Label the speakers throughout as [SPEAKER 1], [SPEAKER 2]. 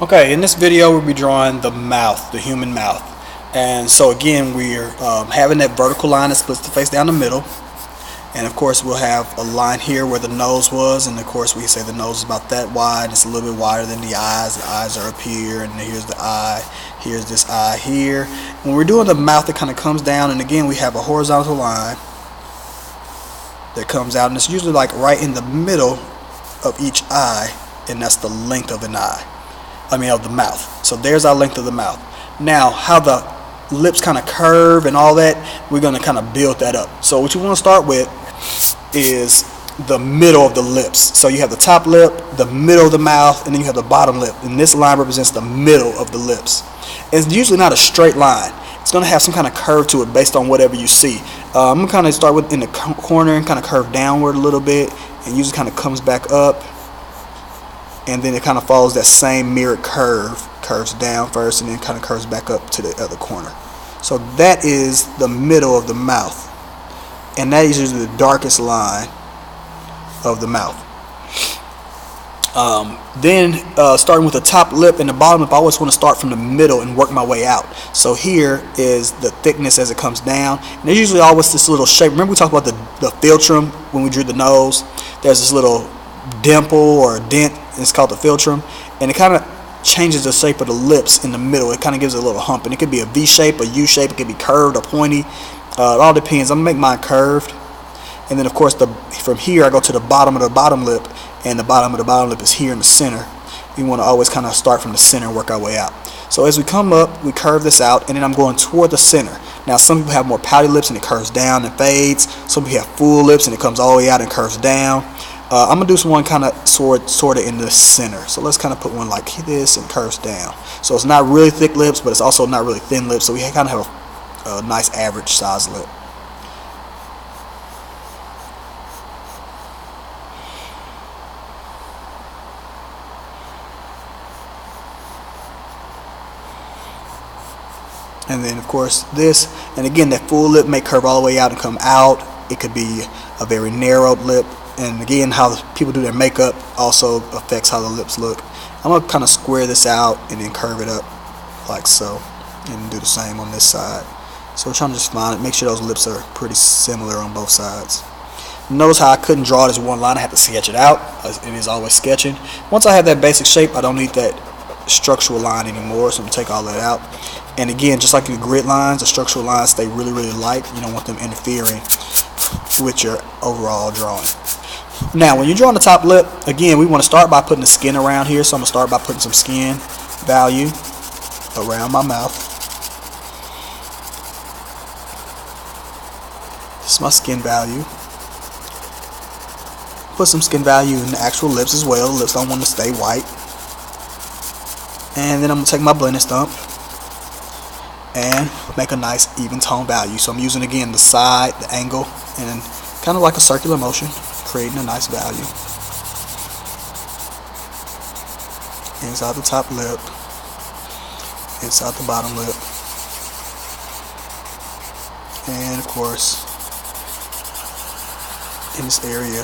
[SPEAKER 1] Okay, in this video we'll be drawing the mouth, the human mouth. And so again, we're having that vertical line that splits the face down the middle. And of course we'll have a line here where the nose was, and of course we say the nose is about that wide. It's a little bit wider than the eyes. The eyes are up here, and here's the eye. Here's this eye here. When we're doing the mouth, it kind of comes down, and again we have a horizontal line that comes out, and it's usually like right in the middle of each eye, and that's the length of an eye. Of the mouth. So there's our length of the mouth. Now, how the lips kind of curve and all that, we're going to kind of build that up. So what you want to start with is the middle of the lips. So you have the top lip, the middle of the mouth, and then you have the bottom lip. And this line represents the middle of the lips. It's usually not a straight line. It's going to have some kind of curve to it based on whatever you see. I'm going to kind of start with in the corner and kind of curve downward a little bit, and usually kind of comes back up. And then it kind of follows that same mirrored curve, curves down first and then kind of curves back up to the other corner. So that is the middle of the mouth, and that is usually the darkest line of the mouth. Starting with the top lip and the bottom lip, I always want to start from the middle and work my way out. So here is the thickness as it comes down, and there's usually always this little shape. Remember we talked about the philtrum when we drew the nose? There's this little dimple or a dent, and it's called the philtrum, and it kind of changes the shape of the lips in the middle. It kind of gives it a little hump, and it could be a V shape, a U shape, it could be curved or pointy. It all depends. I'm gonna make mine curved, and then of course from here I go to the bottom of the bottom lip, and the bottom of the bottom lip is here in the center. We want to always kind of start from the center and work our way out. So as we come up, we curve this out, and then I'm going toward the center. Now some people have more pouty lips and it curves down and fades. Some people have full lips and it comes all the way out and curves down. I'm gonna do one kind of sort of in the center. So let's kind of put one like this and curves down. So it's not really thick lips, but it's also not really thin lips. So we kind of have a nice average size lip. And then of course this, and again that full lip may curve all the way out and come out. It could be a very narrowed lip. And again, how people do their makeup also affects how the lips look. I'm going to kind of square this out and then curve it up like so, and do the same on this side. So we're trying to just find it, make sure those lips are pretty similar on both sides. Notice how I couldn't draw it as one line. I had to sketch it out. It is always sketching. Once I have that basic shape, I don't need that structural line anymore, so I'm going to take all that out. And again, just like the grid lines, the structural lines stay really, really light. You don't want them interfering with your overall drawing. Now when you're drawing the top lip, again we want to start by putting the skin around here. So I'm going to start by putting some skin value around my mouth. This is my skin value. Put some skin value in the actual lips as well. The lips don't want to stay white. And then I'm going to take my blending stump and make a nice even tone value. So I'm using again the side, the angle, and kind of like a circular motion, creating a nice value inside the top lip, inside the bottom lip, and of course in this area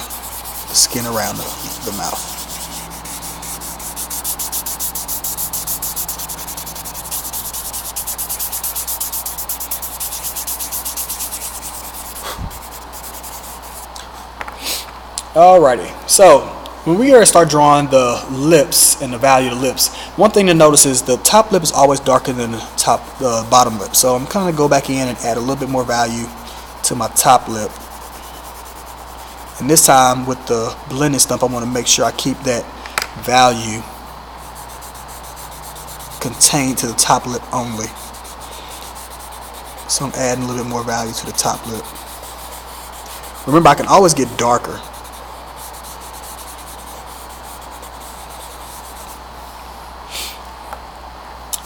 [SPEAKER 1] the skin around the mouth. Alrighty, so when we start drawing the lips and the value of the lips, one thing to notice is the top lip is always darker than the bottom lip. So I'm kind of go back in and add a little bit more value to my top lip. And this time with the blending stump, I want to make sure I keep that value contained to the top lip only. So I'm adding a little bit more value to the top lip. Remember, I can always get darker.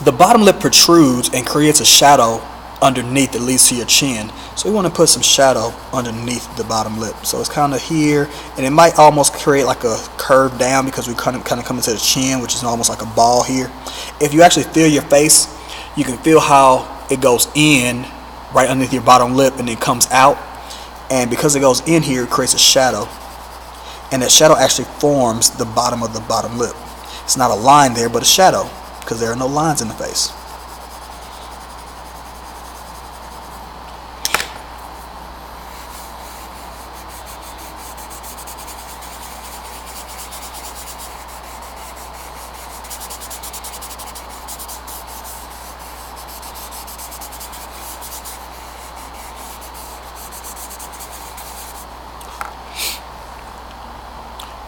[SPEAKER 1] The bottom lip protrudes and creates a shadow underneath that leads to your chin. So we want to put some shadow underneath the bottom lip. So it's kind of here, and it might almost create like a curve down because we kind of come into the chin, which is almost like a ball here. If you actually feel your face, you can feel how it goes in right underneath your bottom lip and then comes out. And because it goes in here, it creates a shadow. And that shadow actually forms the bottom of the bottom lip. It's not a line there, but a shadow, because there are no lines in the face.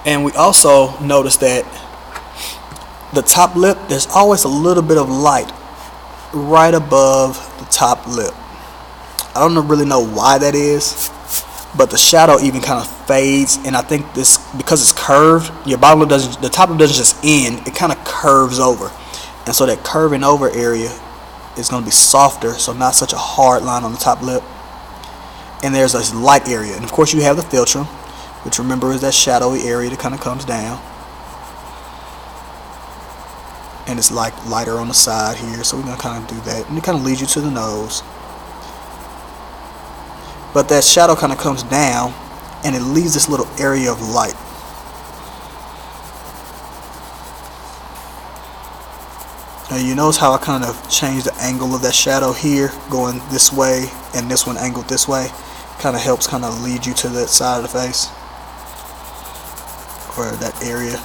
[SPEAKER 1] And we also notice that the top lip, there's always a little bit of light right above the top lip. I don't really know why that is, but the shadow even kind of fades, and I think this, because it's curved, your bottom lip doesn't, the top lip doesn't just end, it kind of curves over. And so that curving over area is going to be softer, so not such a hard line on the top lip. And there's this light area, and of course you have the philtrum, which remember is that shadowy area that kind of comes down, and it's like lighter on the side here, so we're going to kind of do that, and it kind of leads you to the nose. But that shadow kind of comes down and it leaves this little area of light. Now you notice how I kind of changed the angle of that shadow here, going this way, and this one angled this way. Kind of helps kind of lead you to that side of the face, or that area.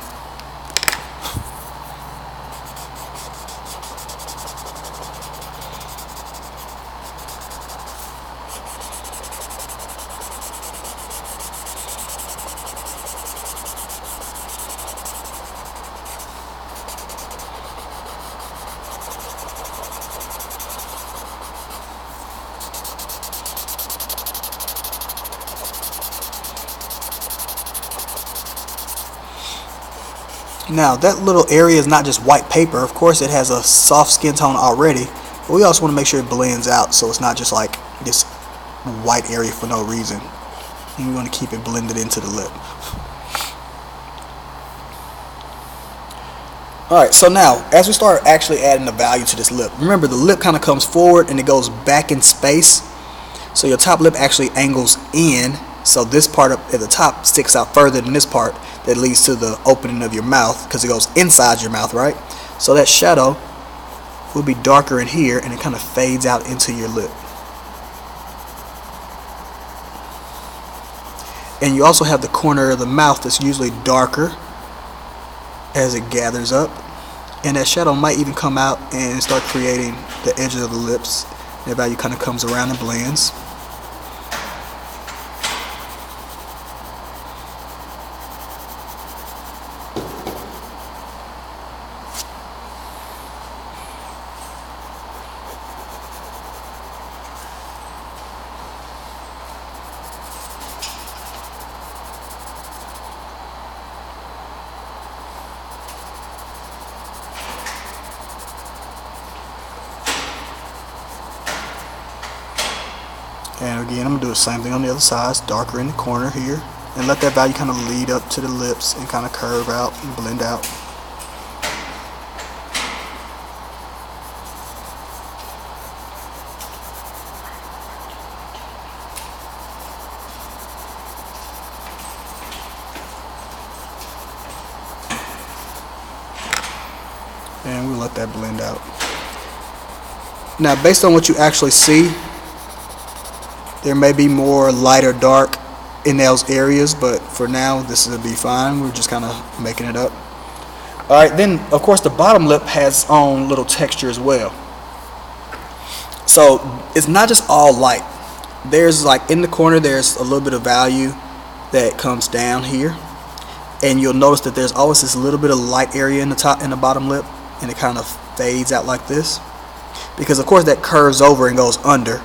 [SPEAKER 1] Now that little area is not just white paper. Of course it has a soft skin tone already, but we also want to make sure it blends out, so it's not just like this white area for no reason. And we want to keep it blended into the lip. Alright, so now as we start actually adding the value to this lip, remember the lip kind of comes forward and it goes back in space, so your top lip actually angles in, so this part up at the top sticks out further than this part that leads to the opening of your mouth, because it goes inside your mouth, right? So that shadow will be darker in here, and it kind of fades out into your lip. And you also have the corner of the mouth that's usually darker as it gathers up, and that shadow might even come out and start creating the edges of the lips. That value kind of comes around and blends. And again, I'm going to do the same thing on the other side. It's darker in the corner here. And let that value kind of lead up to the lips and kind of curve out and blend out. And we'll let that blend out. Now, based on what you actually see, there may be more light or dark in those areas, but for now this will be fine. We're just kind of making it up. Alright, then of course the bottom lip has its own little texture as well. So it's not just all light. There's like in the corner there's a little bit of value that comes down here, and you'll notice that there's always this little bit of light area in the top and the bottom lip, and it kind of fades out like this, because of course that curves over and goes under.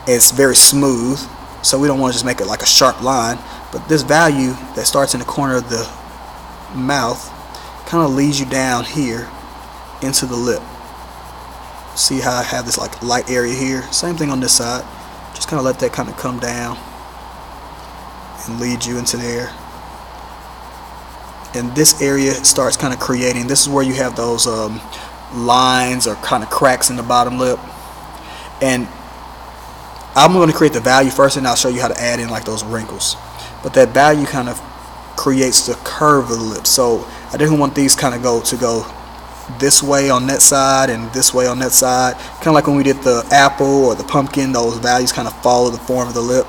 [SPEAKER 1] It's very smooth, so we don't want to just make it like a sharp line, but this value that starts in the corner of the mouth kind of leads you down here into the lip. See how I have this like light area here? Same thing on this side. Just kind of let that kind of come down and lead you into there. And this area starts kind of creating, this is where you have those lines or kind of cracks in the bottom lip. And I'm going to create the value first, and I'll show you how to add in like those wrinkles. But that value kind of creates the curve of the lip. So I didn't want these kind of go this way on that side and this way on that side. Kind of like when we did the apple or the pumpkin, those values kind of follow the form of the lip.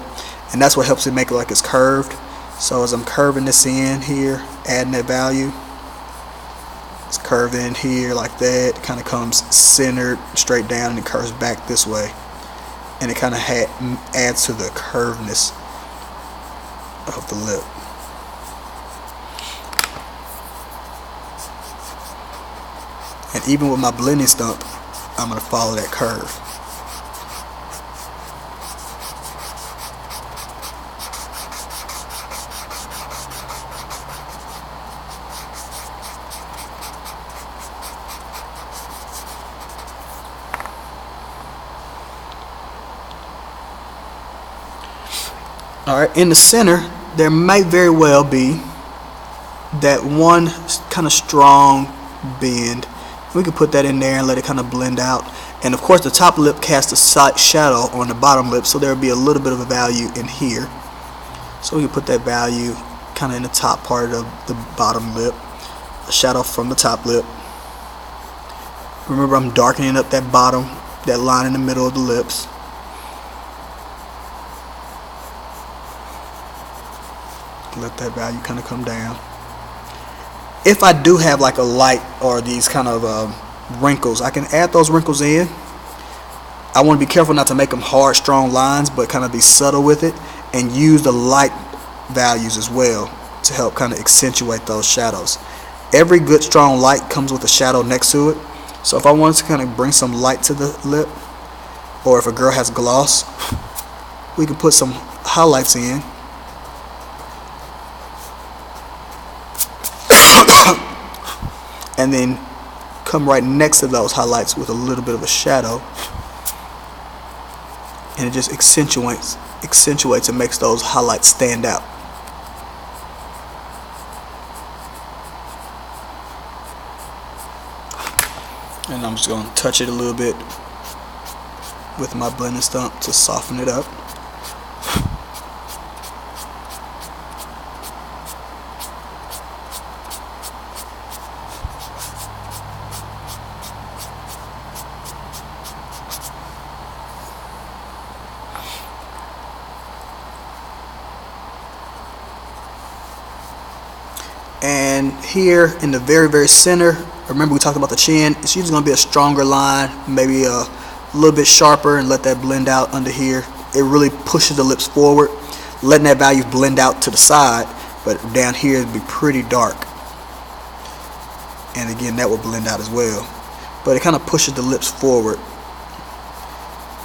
[SPEAKER 1] And that's what helps it make it like it's curved. So as I'm curving this in here, adding that value, it's curved in here like that. It kind of comes centered straight down and it curves back this way. And it kind of adds to the curvedness of the lip. And even with my blending stump, I'm going to follow that curve. Alright, in the center, there might very well be that one kind of strong bend. We could put that in there and let it kind of blend out. And of course the top lip casts a side shadow on the bottom lip, so there will be a little bit of a value in here. So we can put that value kind of in the top part of the bottom lip, a shadow from the top lip. Remember, I'm darkening up that bottom, that line in the middle of the lips. Let that value kind of come down. If I do have like a light or these kind of wrinkles, I can add those wrinkles in. I want to be careful not to make them hard, strong lines, but kind of be subtle with it and use the light values as well to help kind of accentuate those shadows. Every good strong light comes with a shadow next to it. So if I wanted to kind of bring some light to the lip, or if a girl has gloss, we can put some highlights in. And then come right next to those highlights with a little bit of a shadow, and it just accentuates and makes those highlights stand out. And I'm just going to touch it a little bit with my blending stump to soften it up. And here in the very center, remember we talked about the chin, it's usually going to be a stronger line, maybe a little bit sharper, and let that blend out under here. It really pushes the lips forward, letting that value blend out to the side, but down here it'd be pretty dark. And again, that will blend out as well. But it kind of pushes the lips forward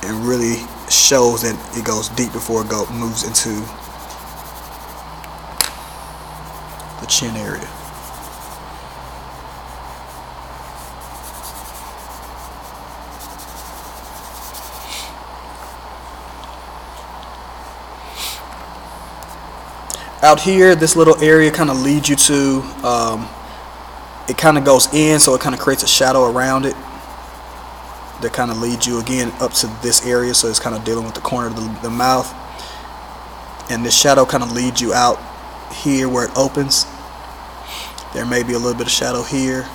[SPEAKER 1] and really shows that it goes deep before it moves into the chin area. Out here, this little area kind of leads you to, it kind of goes in, so it kind of creates a shadow around it that kind of leads you again up to this area, so it's kind of dealing with the corner of the mouth. And this shadow kind of leads you out here where it opens. There may be a little bit of shadow here.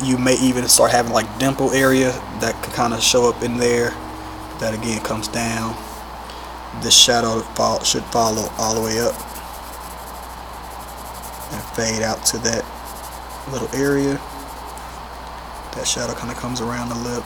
[SPEAKER 1] You may even start having like dimple area that could kind of show up in there. That again comes down. This shadow should follow all the way up and fade out to that little area. That shadow kind of comes around the lip.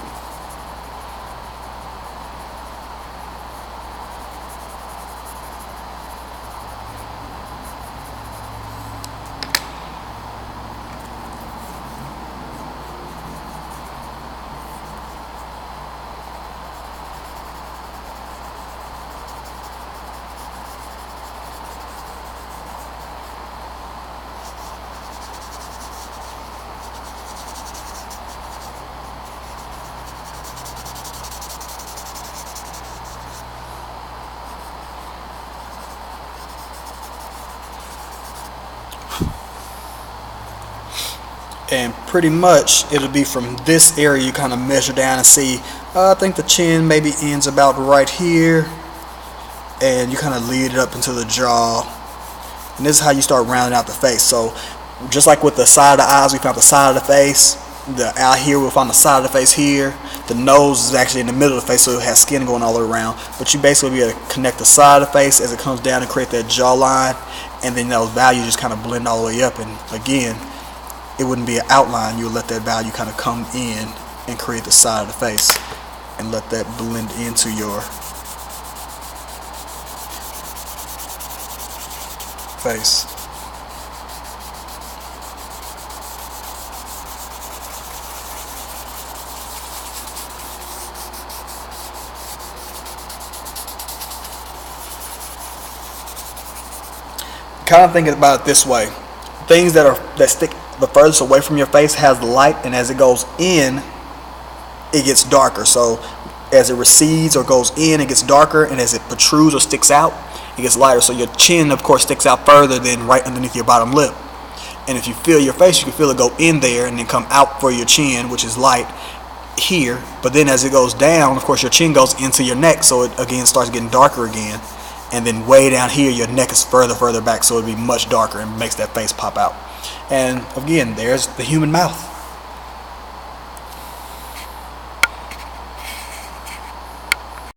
[SPEAKER 1] And pretty much it'll be from this area you kind of measure down and see, I think the chin maybe ends about right here, and you kind of lead it up into the jaw, and this is how you start rounding out the face. So just like with the side of the eyes, we found the side of the face, the eye here, we'll find the side of the face here, the nose is actually in the middle of the face, so it has skin going all the way around, but you basically be able to connect the side of the face as it comes down and create that jawline, and then those values just kind of blend all the way up, and again, it wouldn't be an outline. You would let that value kind of come in and create the side of the face and let that blend into your face. Kind of think about it this way: things that stick the furthest away from your face has the light, and as it goes in, it gets darker. So as it recedes or goes in, it gets darker, and as it protrudes or sticks out, it gets lighter. So your chin, of course, sticks out further than right underneath your bottom lip. And if you feel your face, you can feel it go in there and then come out for your chin, which is light here. But then as it goes down, of course, your chin goes into your neck, so it again starts getting darker again. And then way down here, your neck is further back, so it'll be much darker and makes that face pop out. And again, there's the human mouth.